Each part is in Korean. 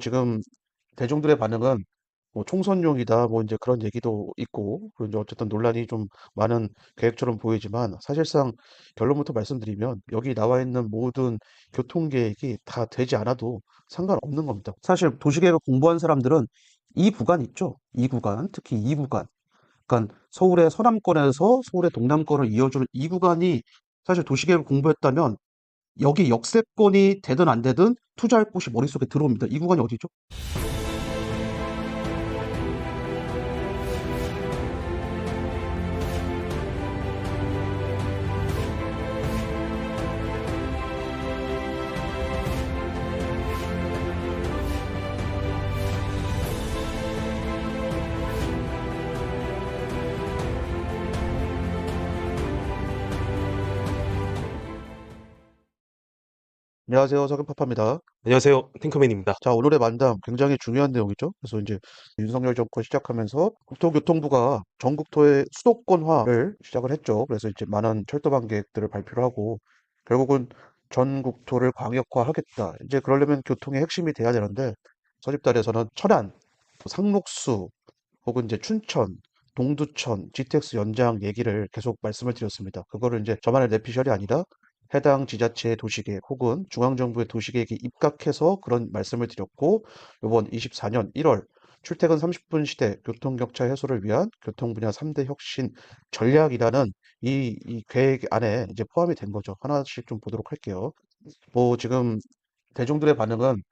지금 대중들의 반응은 뭐 총선용이다 뭐 이제 그런 얘기도 있고, 그리고 이제 어쨌든 논란이 좀 많은 계획처럼 보이지만, 사실상 결론부터 말씀드리면 여기 나와 있는 모든 교통 계획이 다 되지 않아도 상관없는 겁니다. 사실 도시계획을 공부한 사람들은 이 구간 있죠. 이 구간, 특히 이 구간. 그러니까 서울의 서남권에서 서울의 동남권을 이어주는 이 구간이, 사실 도시계획을 공부했다면 여기 역세권이 되든 안 되든 투자할 곳이 머릿속에 들어옵니다. 이 구간이 어디죠? 안녕하세요. 석연파파입니다. 안녕하세요. 탱커맨입니다. 자, 오늘의 만담 굉장히 중요한 내용이죠. 그래서 이제 윤석열 정권 시작하면서 국토교통부가 전국토의 수도권화를 시작을 했죠. 그래서 이제 많은 철도망 계획들을 발표를 하고, 결국은 전국토를 광역화하겠다. 이제 그러려면 교통의 핵심이 돼야 되는데, 서집단에서는 철안, 상록수, 혹은 이제 춘천, 동두천, GTX 연장 얘기를 계속 말씀을 드렸습니다. 그거를 이제 저만의 내피셜이 아니라 해당 지자체의 도시계획 혹은 중앙정부의 도시계획에 입각해서 그런 말씀을 드렸고, 이번 24년 1월 출퇴근 30분 시대 교통격차 해소를 위한 교통 분야 3대 혁신 전략이라는 이 계획 안에 이제 포함이 된 거죠. 하나씩 좀 보도록 할게요. 뭐 지금 대중들의 반응은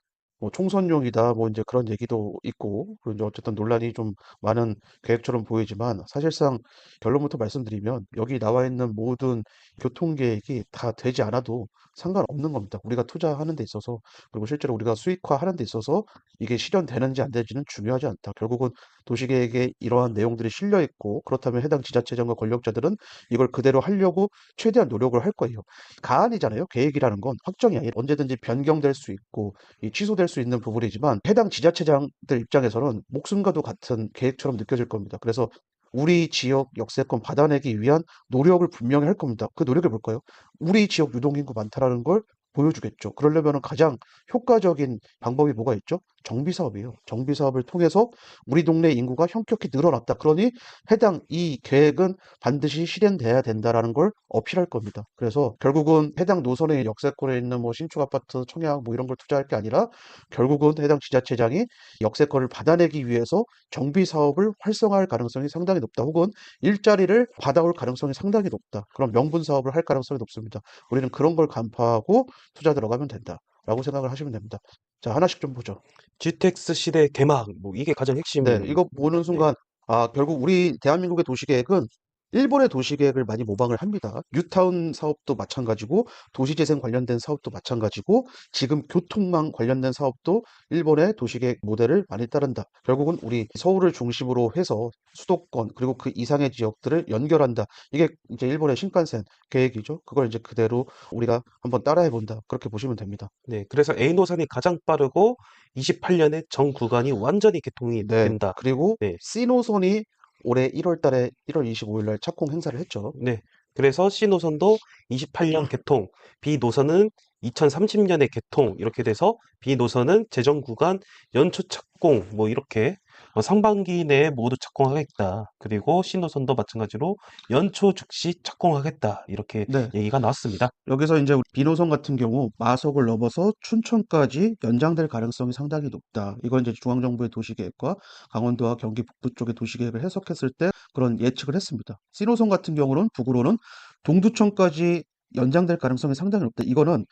뭐 총선용이다 뭐 이제 그런 얘기도 있고, 그리고 이제 어쨌든 논란이 좀 많은 계획처럼 보이지만, 사실상 결론부터 말씀드리면 여기 나와 있는 모든 교통 계획이 다 되지 않아도 상관없는 겁니다. 우리가 투자하는 데 있어서, 그리고 실제로 우리가 수익화하는 데 있어서 이게 실현되는지 안 되는지는 중요하지 않다. 결국은 도시계획에 이러한 내용들이 실려 있고, 그렇다면 해당 지자체장과 권력자들은 이걸 그대로 하려고 최대한 노력을 할 거예요. 가안이잖아요. 계획이라는 건 확정이 아니라 언제든지 변경될 수 있고 이 취소될 수 있는 부분이지만, 해당 지자체장들 입장에서는 목숨과도 같은 계획처럼 느껴질 겁니다. 그래서 우리 지역 역세권 받아내기 위한 노력을 분명히 할 겁니다. 그 노력이 뭘까요? 우리 지역 유동인구 많다라는 걸 보여주겠죠. 그러려면 가장 효과적인 방법이 뭐가 있죠? 정비 사업이에요. 정비 사업을 통해서 우리 동네 인구가 현격히 늘어났다. 그러니 해당 이 계획은 반드시 실현돼야 된다라는 걸 어필할 겁니다. 그래서 결국은 해당 노선의 역세권에 있는 뭐 신축 아파트, 청약 뭐 이런 걸 투자할 게 아니라, 결국은 해당 지자체장이 역세권을 받아내기 위해서 정비 사업을 활성화할 가능성이 상당히 높다. 혹은 일자리를 받아올 가능성이 상당히 높다. 그럼 명분 사업을 할 가능성이 높습니다. 우리는 그런 걸 간파하고 투자 들어가면 된다라고 생각을 하시면 됩니다. 자, 하나씩 좀 보죠. GTX 시대 개막, 이게 가장 네, 핵심. 이거 보는 네, 순간, 아, 결국 우리 대한민국의 도시계획은 일본의 도시계획을 많이 모방을 합니다. 뉴타운 사업도 마찬가지고, 도시재생 관련된 사업도 마찬가지고, 지금 교통망 관련된 사업도 일본의 도시계획 모델을 많이 따른다. 결국은 우리 서울을 중심으로 해서 수도권, 그리고 그 이상의 지역들을 연결한다. 이게 이제 일본의 신칸센 계획이죠. 그걸 이제 그대로 우리가 한번 따라해 본다. 그렇게 보시면 됩니다. 네. 그래서 A 노선이 가장 빠르고 28년에 전 구간이 완전히 개통이 네. 된다. 그리고 네, C노선이 올해 1월 달에 1월 25일 날 착공 행사를 했죠. 네. 그래서 C 노선도 28년 개통, B 노선은 2030년에 개통 이렇게 돼서 B 노선은 재정 구간 연초 착공 이렇게 상반기 내에 모두 착공하겠다. 그리고 C 노선도 마찬가지로 연초 즉시 착공하겠다. 이렇게 네. 얘기가 나왔습니다. 여기서 이제 우리 비노선 같은 경우 마석을 넘어서 춘천까지 연장될 가능성이 상당히 높다. 이건 이제 중앙정부의 도시계획과 강원도와 경기 북부 쪽의 도시계획을 해석했을 때 그런 예측을 했습니다. C노선 같은 경우는 북으로는 동두천까지 연장될 가능성이 상당히 높다. 이거는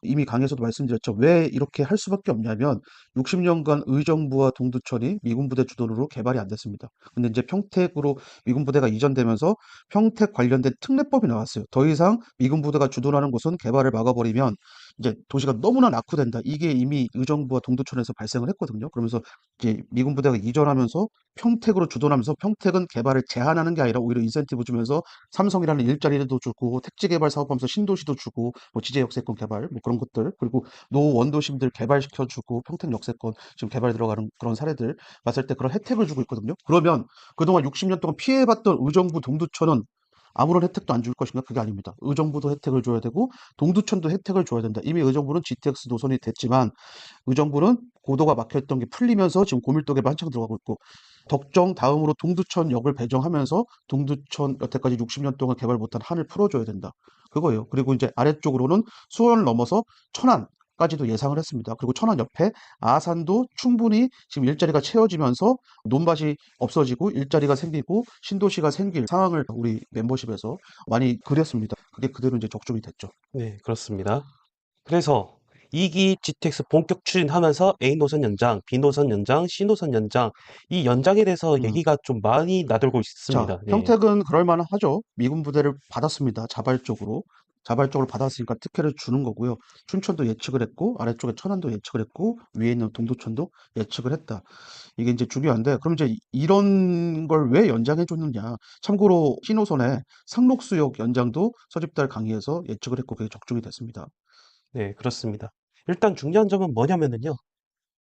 이미 강에서도 말씀드렸죠. 왜 이렇게 할 수밖에 없냐면 60년간 의정부와 동두천이 미군 부대 주도로 개발이 안 됐습니다. 근데 이제 평택으로 미군 부대가 이전되면서 평택 관련된 특례법이 나왔어요. 더 이상 미군 부대가 주둔하는 곳은 개발을 막아버리면 이제 도시가 너무나 낙후된다. 이게 이미 의정부와 동두천에서 발생을 했거든요. 그러면서 이제 미군 부대가 이전하면서 평택으로 주둔하면서, 평택은 개발을 제한하는 게 아니라 오히려 인센티브 주면서 삼성이라는 일자리도 주고, 택지 개발 사업하면서 신도시도 주고, 뭐 지제 역세권 개발 뭐 그런 것들, 그리고 노 원도심들 개발시켜 주고, 평택 역세권 지금 개발 들어가는 그런 사례들 봤을 때 그런 혜택을 주고 있거든요. 그러면 그동안 60년 동안 피해봤던 의정부 동두천은 아무런 혜택도 안 줄 것인가? 그게 아닙니다. 의정부도 혜택을 줘야 되고 동두천도 혜택을 줘야 된다. 이미 의정부는 GTX 노선이 됐지만 의정부는 고도가 막혔던 게 풀리면서 지금 고밀도 개발 한창 들어가고 있고 덕정 다음으로 동두천역을 배정하면서 동두천 여태까지 60년 동안 개발 못한 한을 풀어줘야 된다. 그거예요. 그리고 이제 아래쪽으로는 수원을 넘어서 천안까지도 예상을 했습니다. 그리고 천안 옆에 아산도 충분히 지금 일자리가 채워지면서 논밭이 없어지고 일자리가 생기고 신도시가 생길 상황을 우리 멤버십에서 많이 그렸습니다. 그게 그대로 이제 적중이 됐죠. 네, 그렇습니다. 그래서 2기 GTX 본격 추진하면서 A 노선 연장, B 노선 연장, C 노선 연장, 이 연장에 대해서 음. 얘기가 좀 많이 나돌고 자, 있습니다. 네, 평택은 그럴 만하죠. 미군 부대를 받았습니다. 자발적으로. 자발적으로 받았으니까 특혜를 주는 거고요. 춘천도 예측을 했고, 아래쪽에 천안도 예측을 했고, 위에 있는 동두천도 예측을 했다. 이게 이제 중요한데, 그럼 이제 이런 걸 왜 연장해 줬느냐. 참고로 신호선의 상록수역 연장도 서집달 강의에서 예측을 했고, 그게 적중이 됐습니다. 네, 그렇습니다. 일단 중요한 점은 뭐냐면은요.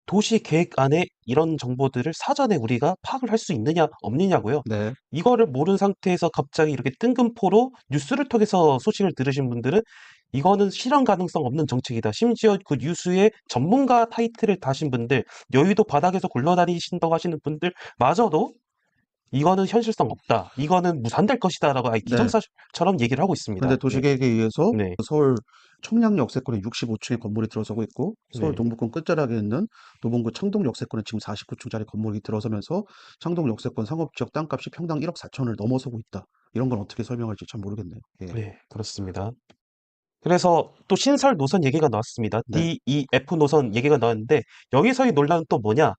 도시 계획 안에 이런 정보들을 사전에 우리가 파악을 할 수 있느냐, 없느냐고요. 네. 이거를 모르는 상태에서 갑자기 이렇게 뜬금포로 뉴스를 통해서 소식을 들으신 분들은 이거는 실현 가능성 없는 정책이다. 심지어 그 뉴스의 전문가 타이틀을 다신 분들, 여의도 바닥에서 굴러다니신다고 하시는 분들마저도 이거는 현실성 없다. 이거는 무산될 것이다라고 아예 네. 기정사실처럼 얘기를 하고 그런데 있습니다. 네, 도시계획에 의해서 네, 서울 청량 역세권에 65층의 건물이 들어서고 있고 서울 네. 동부권 끝자락에 있는 노봉구 창동 역세권에 지금 49층짜리 건물이 들어서면서 창동 역세권 상업지역 땅값이 평당 1억 4천을 넘어서고 있다. 이런 건 어떻게 설명할지 참 모르겠네요. 예. 네, 그렇습니다. 그래서 또 신설 노선 얘기가 나왔습니다. 네. DEF 노선 얘기가 나왔는데 여기서의 논란은 또 뭐냐?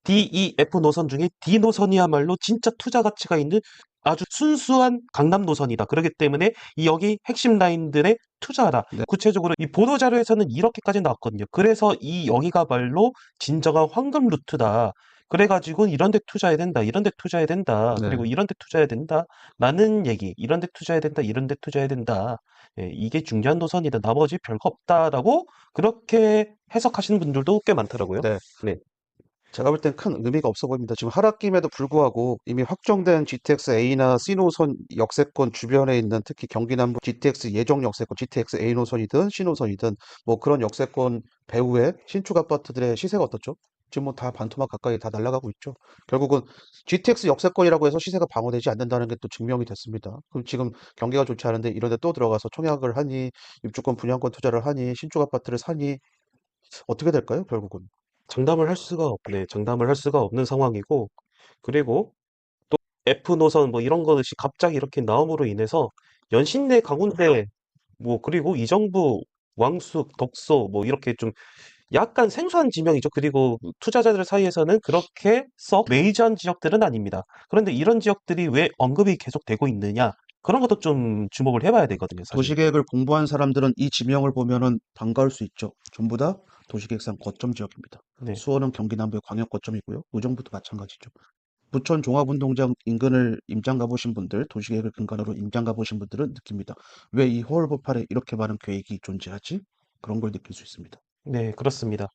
DEF 노선 중에 D 노선이야말로 진짜 투자 가치가 있는 아주 순수한 강남 노선이다. 그렇기 때문에 이 여기 핵심 라인들에 투자하라. 네. 구체적으로 이 보도 자료에서는 이렇게까지 나왔거든요. 그래서 이 여기가 말로 진정한 황금 루트다. 그래가지고 이런 데 투자해야 된다. 이런 데 투자해야 된다. 네. 그리고 이런 데 투자해야 된다. 라는 얘기. 이런 데 투자해야 된다. 이런 데 투자해야 된다. 예, 이게 중요한 노선이다. 나머지 별거 없다라고 그렇게 해석하시는 분들도 꽤 많더라고요. 네. 네, 제가 볼 땐 큰 의미가 없어 보입니다. 지금 하락김에도 불구하고 이미 확정된 GTX A나 C 노선 역세권 주변에 있는 특히 경기 남부 GTX 예정 역세권, GTX A 노선이든 C 노선이든 뭐 그런 역세권 배후에 신축 아파트들의 시세가 어떻죠? 지금 뭐 다 반토막 가까이 다 날아가고 있죠. 결국은 GTX 역세권이라고 해서 시세가 방어되지 않는다는 게 또 증명이 됐습니다. 그럼 지금 경기가 좋지 않은데 이런 데 또 들어가서 청약을 하니 입주권 분양권 투자를 하니 신축 아파트를 사니 어떻게 될까요? 결국은. 장담을 할 수가 없는 상황이고, 그리고 또 F 노선 뭐 이런 것이 갑자기 이렇게 나옴으로 인해서 연신내 가운데 뭐 그리고 이정부, 왕숙, 덕소 뭐 이렇게 좀 약간 생소한 지명이죠. 그리고 투자자들 사이에서는 그렇게 썩 메이저한 지역들은 아닙니다. 그런데 이런 지역들이 왜 언급이 계속 되고 있느냐? 그런 것도 좀 주목을 해봐야 되거든요, 사실. 도시계획을 공부한 사람들은 이 지명을 보면은 반가울 수 있죠. 전부 다 도시계획상 거점 지역입니다. 네. 수원은 경기 남부의 광역 거점이고요. 의정부도 마찬가지죠. 부천 종합운동장 인근을 임장 가보신 분들, 도시계획을 근간으로 임장 가보신 분들은 느낍니다. 왜 이 호월보팔에 이렇게 많은 계획이 존재하지? 그런 걸 느낄 수 있습니다. 네, 그렇습니다.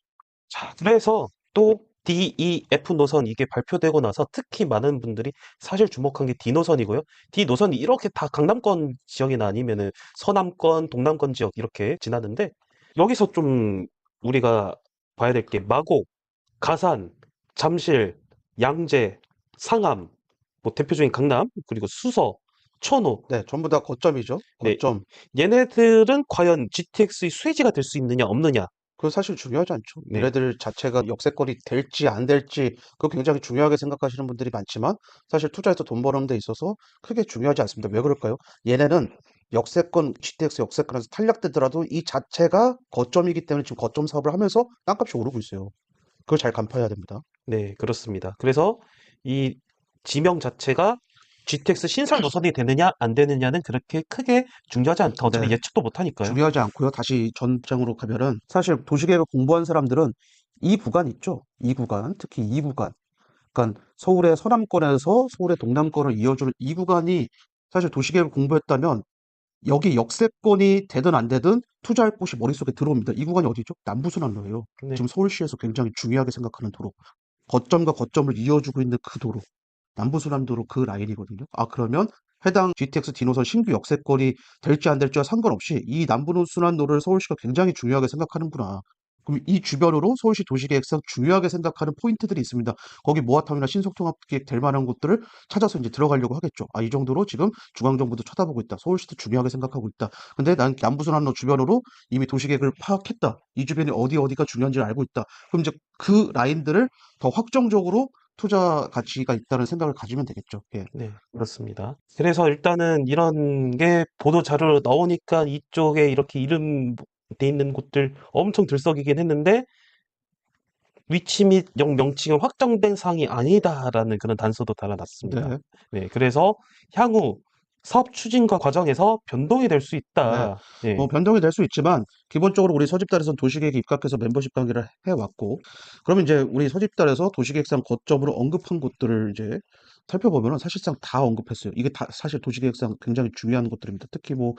자, 그래서 또 DEF 노선 이게 발표되고 나서 특히 많은 분들이 사실 주목한 게 D 노선이고요. D 노선이 이렇게 다 강남권 지역이나 아니면은 서남권, 동남권 지역 이렇게 지나는데 여기서 좀 우리가 봐야 될 게 마곡, 가산, 잠실, 양재, 상암, 뭐 대표적인 강남, 그리고 수서, 천호. 네, 전부 다 거점이죠. 네, 거점. 얘네들은 과연 GTX의 수혜지가 될 수 있느냐, 없느냐. 그거 사실 중요하지 않죠. 네, 얘네들 자체가 역세권이 될지 안 될지 그거 굉장히 중요하게 생각하시는 분들이 많지만 사실 투자해서 돈 버는 데 있어서 크게 중요하지 않습니다. 왜 그럴까요? 얘네는 역세권, GTX 역세권에서 탈락되더라도 이 자체가 거점이기 때문에 지금 거점 사업을 하면서 땅값이 오르고 있어요. 그걸 잘 간파해야 됩니다. 네, 그렇습니다. 그래서 이 지명 자체가 GTX 신설 노선이 되느냐, 안 되느냐는 그렇게 크게 중요하지 않다. 어차피 네, 예측도 못 하니까요. 중요하지 않고요. 다시 전장으로 가면은 사실 도시계획을 공부한 사람들은 이 구간 있죠. 이 구간, 특히 이 구간. 그러니까 서울의 서남권에서 서울의 동남권을 이어주는 이 구간이 사실 도시계획을 공부했다면 여기 역세권이 되든 안 되든 투자할 곳이 머릿속에 들어옵니다. 이 구간이 어디죠? 남부순환로예요. 네, 지금 서울시에서 굉장히 중요하게 생각하는 도로. 거점과 거점을 이어주고 있는 그 도로. 남부순환도로 그 라인이거든요. 아, 그러면 해당 GTX D노선 신규 역세권이 될지 안 될지와 상관없이 이 남부순환로를 서울시가 굉장히 중요하게 생각하는구나. 그럼 이 주변으로 서울시 도시계획상 중요하게 생각하는 포인트들이 있습니다. 거기 모아타운이나 신속통합계획 될 만한 곳들을 찾아서 이제 들어가려고 하겠죠. 아, 이 정도로 지금 중앙정부도 쳐다보고 있다. 서울시도 중요하게 생각하고 있다. 근데 난 남부순환로 주변으로 이미 도시계획을 파악했다. 이 주변이 어디가 중요한지를 알고 있다. 그럼 이제 그 라인들을 더 확정적으로 투자 가치가 있다는 생각을 가지면 되겠죠. 예. 네, 그렇습니다. 그래서 일단은 이런 게 보도 자료로 나오니까 이쪽에 이렇게 이름 돼 있는 곳들 엄청 들썩이긴 했는데 위치 및 명칭은 확정된 사항이 아니다라는 그런 단서도 달아놨습니다. 네. 네, 그래서 향후 사업 추진과 과정에서 변동이 될 수 네. 있다. 네, 뭐 변동이 될 수 있지만 기본적으로 우리 서집단에서는 도시계획에 입각해서 멤버십 관계를 해왔고, 그러면 이제 우리 서집단에서 도시계획상 거점으로 언급한 곳들을 이제 살펴보면은 사실상 다 언급했어요. 이게 다 사실 도시계획상 굉장히 중요한 것들입니다. 특히 뭐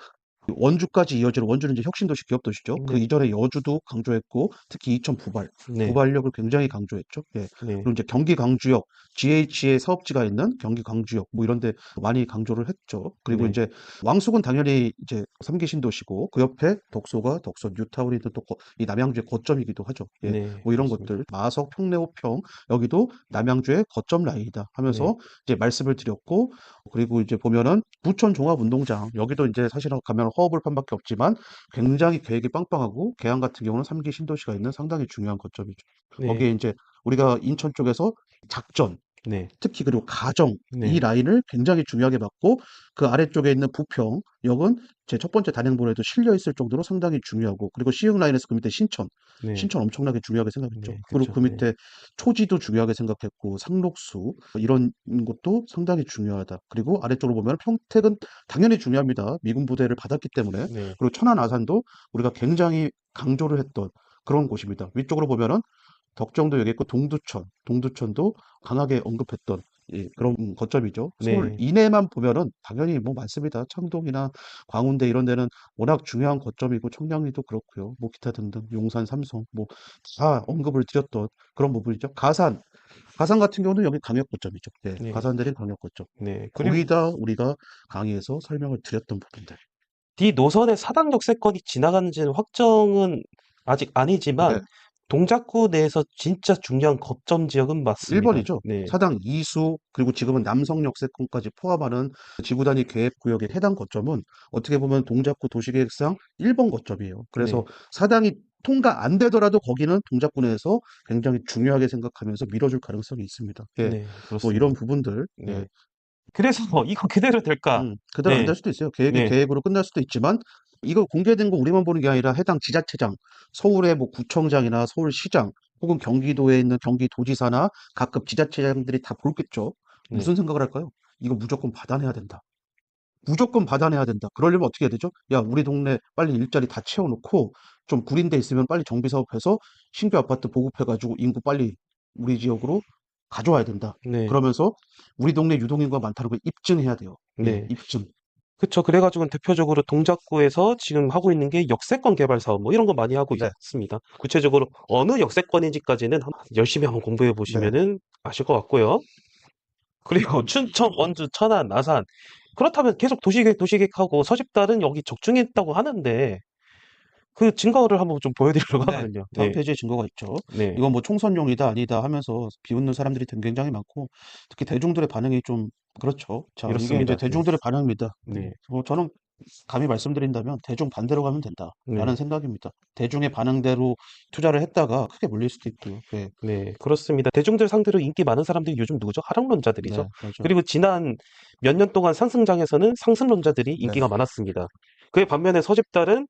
원주까지 이어지는, 원주는 이제 혁신도시 기업도시죠. 그 네, 이전에 여주도 강조했고, 특히 이천 네, 부발력을 굉장히 강조했죠. 예. 네, 그리고 이제 경기 강주역, GH의 사업지가 있는 경기 강주역 뭐 이런 데 많이 강조를 했죠. 그리고 네, 이제 왕숙은 당연히 이제 3기 신도시고, 그 옆에 덕소가 덕소 뉴타운이 또 이 남양주의 거점이기도 하죠. 예. 네, 뭐 이런 그렇습니다. 것들, 마석, 평내, 호평, 여기도 남양주의 거점 라인이다 네, 하면서 이제 말씀을 드렸고, 그리고 이제 보면은 부천 종합운동장, 여기도 이제 사실은 가면 허허벌판밖에 없지만 굉장히 계획이 빵빵하고, 계양 같은 경우는 3기 신도시가 있는 상당히 중요한 거점이죠. 네, 거기에 이제 우리가 인천 쪽에서 작전, 네, 특히 그리고 가정, 이 네, 라인을 굉장히 중요하게 봤고, 그 아래쪽에 있는 부평역은 제 첫 번째 단행본에도 실려 있을 정도로 상당히 중요하고, 그리고 시흥 라인에서 그 밑에 신천, 네, 신천 엄청나게 중요하게 생각했죠. 네, 그리고 그쵸, 그 네, 밑에 초지도 중요하게 생각했고, 상록수 이런 것도 상당히 중요하다. 그리고 아래쪽으로 보면 평택은 당연히 중요합니다. 미군 부대를 받았기 때문에. 네, 그리고 천안 아산도 우리가 굉장히 강조를 했던 그런 곳입니다. 위쪽으로 보면은 덕정도 여기 있고, 동두천도 강하게 언급했던 그런 거점이죠. 서울 네, 이내만 보면은 당연히 뭐 많습니다. 창동이나 광운대 이런 데는 워낙 중요한 거점이고, 청량리도 그렇고요. 뭐 기타 등등 용산, 삼성 뭐 다 언급을 드렸던 그런 부분이죠. 가산 같은 경우는 여기 강역 거점이죠. 네, 네, 가산대리 강역 거점. 네. 그리고 거의 다 우리가 강의에서 설명을 드렸던 부분들. D 노선의 사당 역세권이 지나가는지는 확정은 아직 아니지만 네, 동작구 내에서 진짜 중요한 거점 지역은 맞습니다. 1번이죠. 네, 사당 이수, 그리고 지금은 남성역세권까지 포함하는 지구 단위 계획 구역의 해당 거점은 어떻게 보면 동작구 도시계획상 1번 거점이에요. 그래서 네, 사당이 통과 안 되더라도 거기는 동작구 내에서 굉장히 중요하게 생각하면서 밀어줄 가능성이 있습니다. 예, 네, 뭐 이런 그렇습니다. 부분들, 예, 네. 그래서 이거 그대로 될까? 그대로 안 네, 될 수도 있어요. 계획이 네, 계획으로 끝날 수도 있지만, 이거 공개된 거 우리만 보는 게 아니라 해당 지자체장, 서울의 뭐 구청장이나 서울시장, 혹은 경기도에 있는 경기도지사나 각급 지자체장들이 다 볼겠죠. 네, 무슨 생각을 할까요? 이거 무조건 받아내야 된다. 무조건 받아내야 된다. 그러려면 어떻게 해야 되죠? 야, 우리 동네 빨리 일자리 다 채워놓고 좀 구린데 있으면 빨리 정비사업해서 신규 아파트 보급해가지고 인구 빨리 우리 지역으로 가져와야 된다. 네, 그러면서 우리 동네 유동인구가 많다는 걸 입증해야 돼요. 예, 네. 입증. 그쵸. 그래가지고 대표적으로 동작구에서 지금 하고 있는 게 역세권 개발 사업 뭐 이런 거 많이 하고 네, 있습니다. 구체적으로 어느 역세권인지까지는 열심히 한번 공부해 네. 보시면은 아실 것 같고요. 그리고 춘천, 원주, 천안, 아산. 그렇다면 계속 도시계획하고 서집달은 여기 적중했다고 하는데 그 증거를 한번 좀 보여드리려고 네. 하거든요. 다음 네, 페이지에 증거가 있죠. 네, 이건 뭐 총선용이다 아니다 하면서 비웃는 사람들이 굉장히 많고, 특히 대중들의 반응이 좀 그렇죠. 자, 이게 이제 이렇습니다. 네, 대중들의 반응입니다. 네, 저는 감히 말씀드린다면 대중 반대로 가면 된다라는 네, 생각입니다. 대중의 반응대로 투자를 했다가 크게 물릴 수도 있고요. 네, 네, 그렇습니다. 대중들 상대로 인기 많은 사람들이 요즘 누구죠? 하락론자들이죠. 네, 맞아요. 그리고 지난 몇 년 동안 상승장에서는 상승론자들이 네, 인기가 많았습니다. 그에 반면에 서집달은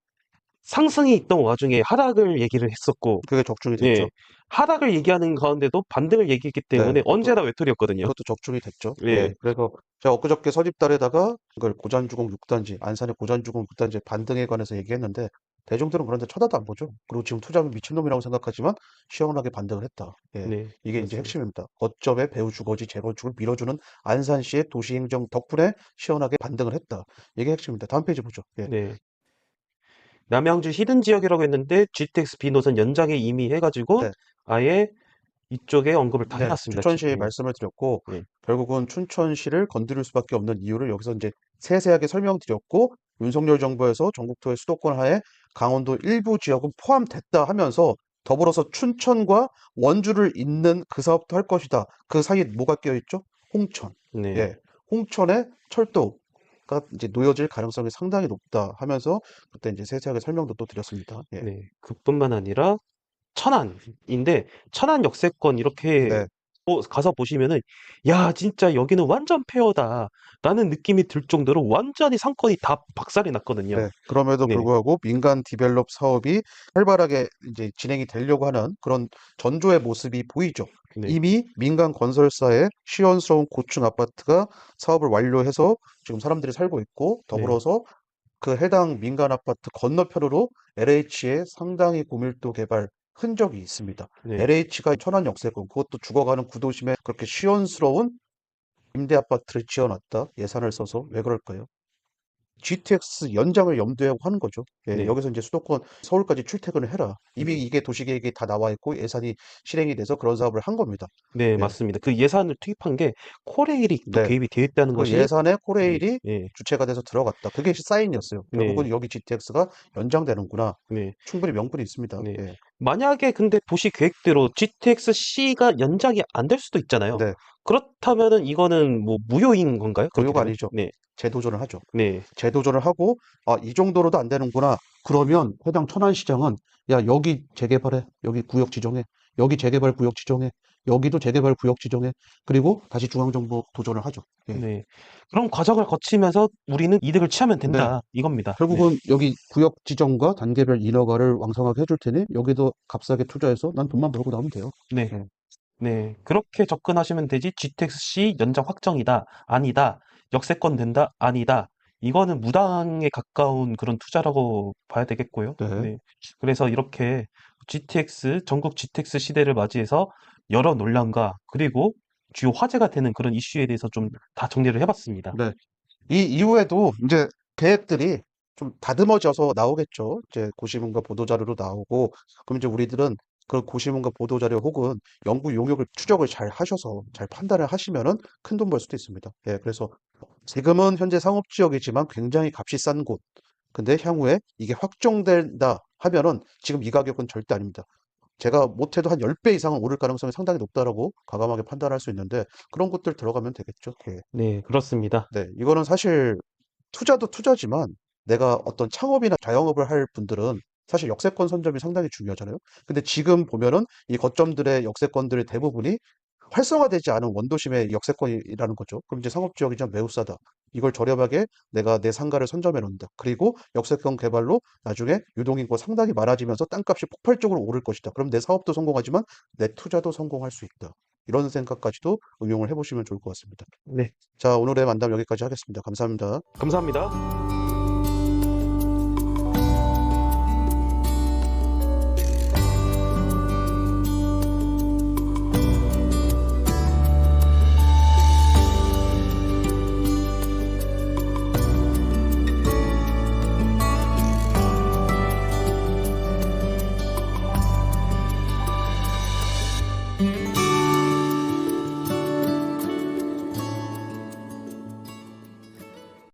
상승이 있던 와중에 하락을 얘기를 했었고, 그게 적중이 예, 됐죠. 하락을 얘기하는 가운데도 반등을 얘기했기 네, 때문에 언제나 외톨이였거든요. 그것도 적중이 됐죠. 예, 예, 그래서 제가 엊그저께 서집달에다가 이걸 고잔주공 6단지, 안산의 고잔주공 6단지 반등에 관해서 얘기했는데, 대중들은 그런데 쳐다도 안 보죠. 그리고 지금 투자하면 미친놈이라고 생각하지만 시원하게 반등을 했다. 예, 네, 이게 이제 그렇습니다. 핵심입니다. 거점에 배우 주거지 재건축을 밀어주는 안산시의 도시행정 덕분에 시원하게 반등을 했다. 이게 핵심입니다. 다음 페이지 보죠. 예, 네. 남양주 히든 지역이라고 했는데 GTX B 노선 연장에 이미 해가지고 네. 아예 이쪽에 언급을 다 네, 해놨습니다. 추천시 네, 말씀을 드렸고, 네, 결국은 춘천시를 건드릴 수밖에 없는 이유를 여기서 이제 세세하게 설명드렸고, 윤석열 정부에서 전국토의 수도권 하에 강원도 일부 지역은 포함됐다 하면서 더불어서 춘천과 원주를 잇는 그 사업도 할 것이다. 그 사이에 뭐가 껴있죠? 홍천. 네, 예, 홍천에 철도가 이제 놓여질 가능성이 상당히 높다 하면서 그때 이제 세세하게 설명도 또 드렸습니다. 예, 네. 그뿐만 아니라 천안인데 천안 역세권 이렇게 네, 가서 보시면은 야 진짜 여기는 완전 페어다 라는 느낌이 들 정도로 완전히 상권이 다 박살이 났거든요. 네. 그럼에도 네, 불구하고 민간 디벨롭 사업이 활발하게 이제 진행이 되려고 하는 그런 전조의 모습이 보이죠. 네, 이미 민간 건설사의 시원스러운 고층 아파트가 사업을 완료해서 지금 사람들이 살고 있고, 네, 더불어서 그 해당 민간 아파트 건너편으로 LH의 상당히 고밀도 개발 흔적이 있습니다. 네, LH가 천안 역세권, 그것도 죽어가는 구도심에 그렇게 시원스러운 임대 아파트를 지어놨다. 예산을 써서. 왜 그럴까요? GTX 연장을 염두에 하는 거죠. 예, 네, 여기서 이제 수도권 서울까지 출퇴근을 해라. 이미 이게 도시계획에 다 나와 있고 예산이 실행이 돼서 그런 사업을 한 겁니다. 네, 예, 맞습니다. 그 예산을 투입한 게 코레일이 또 네. 개입이 되어 있다는 그 것이 예산에 네, 코레일이 네, 주체가 돼서 들어갔다. 그게 사인이었어요. 네, 결국은 여기 GTX가 연장되는구나. 네, 충분히 명분이 있습니다. 네. 예, 만약에 근데 도시 계획대로 GTX-C가 연장이 안 될 수도 있잖아요. 네. 그렇다면은 이거는 뭐 무효인 건가요? 그렇게 무효가 되면? 아니죠. 네, 재도전을 하죠. 네, 재도전을 하고, 아, 이 정도로도 안 되는구나. 그러면 해당 천안시장은, 야, 여기 재개발해. 여기 구역 지정해. 여기 재개발 구역 지정해. 여기도 재개발 구역 지정해. 그리고 다시 중앙정부 도전을 하죠. 예. 네. 그런 과정을 거치면서 우리는 이득을 취하면 네. 된다. 이겁니다. 네. 결국은 여기 구역 지정과 단계별 인허가를 왕성하게 해줄 테니 여기도 값싸게 투자해서 난 돈만 벌고 나오면 돼요. 네. 예. 네. 그렇게 접근하시면 되지. GTX-C 연장 확정이다. 아니다. 역세권 된다. 아니다. 이거는 무당에 가까운 그런 투자라고 봐야 되겠고요. 네. 네. 그래서 이렇게 전국 GTX 시대를 맞이해서 여러 논란과 그리고 주요 화제가 되는 그런 이슈에 대해서 좀 다 정리를 해봤습니다. 네. 이 이후에도 이제 계획들이 좀 다듬어져서 나오겠죠. 이제 고시문과 보도자료로 나오고, 그럼 이제 우리들은 그 고시문과 보도자료 혹은 연구 용역을 추적을 잘 하셔서 잘 판단을 하시면은 큰 돈 벌 수도 있습니다. 예, 그래서 지금은 현재 상업지역이지만 굉장히 값이 싼 곳. 근데 향후에 이게 확정된다 하면은 지금 이 가격은 절대 아닙니다. 제가 못해도 한 10배 이상은 오를 가능성이 상당히 높다라고 과감하게 판단할 수 있는데, 그런 곳들 들어가면 되겠죠. 예. 네, 그렇습니다. 네, 이거는 사실 투자도 투자지만 내가 어떤 창업이나 자영업을 할 분들은 사실 역세권 선점이 상당히 중요하잖아요. 근데 지금 보면은 이 거점들의 역세권들의 대부분이 활성화되지 않은 원도심의 역세권이라는 거죠. 그럼 이제 상업지역이지만 매우 싸다. 이걸 저렴하게 내가 내 상가를 선점해 놓는다. 그리고 역세권 개발로 나중에 유동인구가 상당히 많아지면서 땅값이 폭발적으로 오를 것이다. 그럼 내 사업도 성공하지만 내 투자도 성공할 수 있다. 이런 생각까지도 응용을 해보시면 좋을 것 같습니다. 네, 자, 오늘의 만남 여기까지 하겠습니다. 감사합니다. 감사합니다.